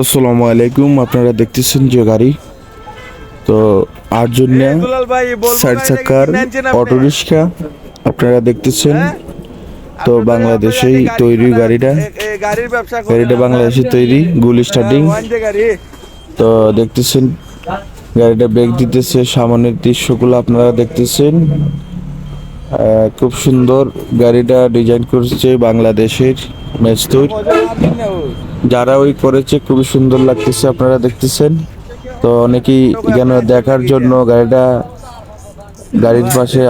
আসসালামু আলাইকুম। আপনারা দেখতেছেন যে গাড়ি তো আর জন্য চার চাকার অটো রিক্সা আপনারা দেখতেছেন। তো বাংলাদেশেই তৈরি গাড়িটা বাংলাদেশে তৈরি গুল স্টার্টিং। তো দেখতেছেন গাড়িটা ব্রেক দিতেছে, সামনের দৃশ্যগুলো আপনারা দেখতেছেন। খুব সুন্দর গাড়িটা ডিজাইন করছে বাংলাদেশের মেজদুর, যারা ওই করেছে খুবই সুন্দর লাগতেছে আপনারা দেখতেছেন। তো অনেকেই এখানে দেখার জন্য গাড়ির পাশে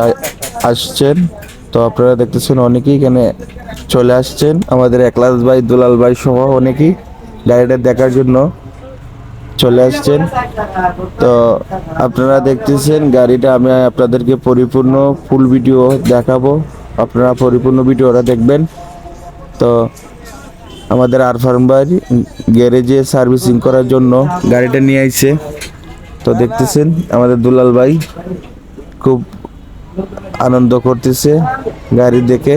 আসছেন। তো আপনারা দেখতেছেন অনেকেই এখানে চলে আসছেন, আমাদের একলাস ভাই, দুলাল ভাই সহ অনেকেই গাড়িটা দেখার জন্য চলে আসছেন। তো আপনারা দেখতেছেন গাড়িটা আমি আপনাদেরকে পরিপূর্ণ ফুল ভিডিও দেখাবো, আপনারা পরিপূর্ণ ভিডিওটা দেখবেন। তো আমাদের আরফান ভাই গ্যারেজে সার্ভিসিং করার জন্য গাড়িটা নিয়ে আইছে। তো দেখতেছেন আমাদের দুলাল ভাই খুব আনন্দ করতেছে গাড়ি দেখে।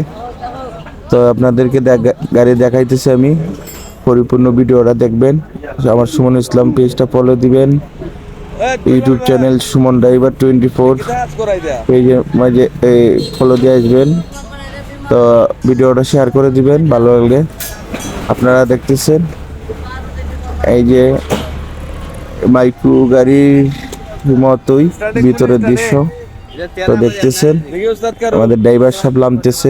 তো আপনাদেরকে গাড়ি দেখাইতেছে, আমি পরিপূর্ণ ভিডিওটা দেখবেন। আমার সুমন ইসলাম পেজটা ফলো দিবেন, ইউটিউব চ্যানেল সুমন ড্রাইভার 24 পেজের মাঝে ফলো দিয়ে আসবেন। তো ভিডিওটা শেয়ার করে দিবেন ভালো লাগলে। আপনারা দেখতেছেন এই যে মাইক্রো গাড়ির মতোই ভিতরের দৃশ্য। তো দেখতেছেন আমাদের ড্রাইভার সাহেব নামতেছে,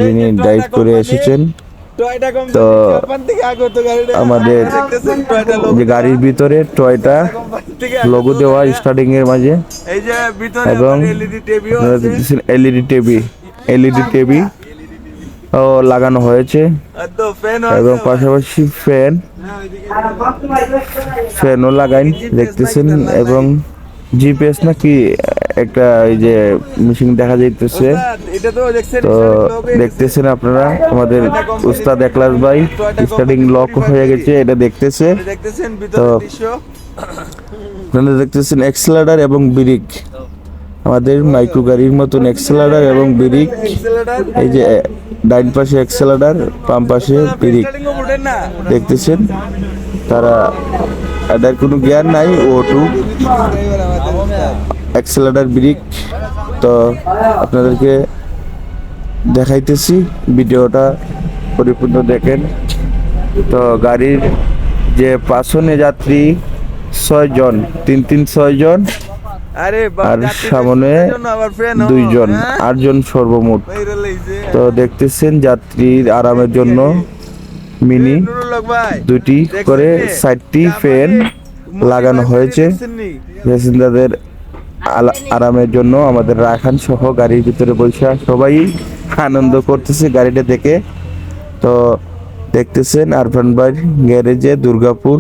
যিনি ড্রাইভ করে এসেছেন। তো আমাদের যে গাড়ির ভিতরে টয়টা লোগো দেওয়া স্টার্টিং এর মাঝে, এবং এলইডি টিভি ও লাগানো হয়েছে, এবং পাশাপাশি ফ্যানও লাগাইন দেখতেছেন। এবং জিপিএস নাকি একটা এই যে মেশিন দেখা যাইতেছে। তো দেখতেছেন আপনারা আমাদের উস্তাদ একলাস ভাই স্টার্টিং লক হয়ে গেছে, এটা দেখতেছে। তো আপনারা দেখতেছেন এক্সেলারেটর এবং ব্রেক, আমাদের মাইক্রো গাড়ির মতন এক্সেলারেটর এবং ব্রেক। এই যে ডাইন পাশে এক্সেলারেটর, বাম পাশে ব্রেক দেখতেছেন। তারা এটার কোনো জ্ঞান নাই, ওটু এক্সেলারেটর ব্রেক। তো আপনাদেরকে দেখাইতেছি, ভিডিওটা পরিপূর্ণ দেখেন। তো গাড়ির যে পাঁচনে যাত্রী 6 জন, 3 জন, আর সামনে 2 জন, 8 জন সর্বমোট। তো দেখতেছেন যাত্রীর আরামের জন্য মিনি 2টি করে 4টি ফ্যান লাগানো হয়েছে প্যাসেঞ্জারদের আরামের জন্য। আমাদের রাখান সহ গাড়ির ভিতরে বসে সবাই আনন্দ করতেছে গাড়িটা দেখে। তো দেখতেছেন আরফান ভাই গ্যারেজে দুর্গাপুর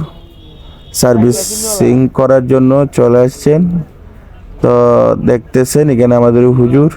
সার্ভিসিং করার জন্য চলে আসছেন। তো দেখতেছেন এখানে আমাদের হুজুর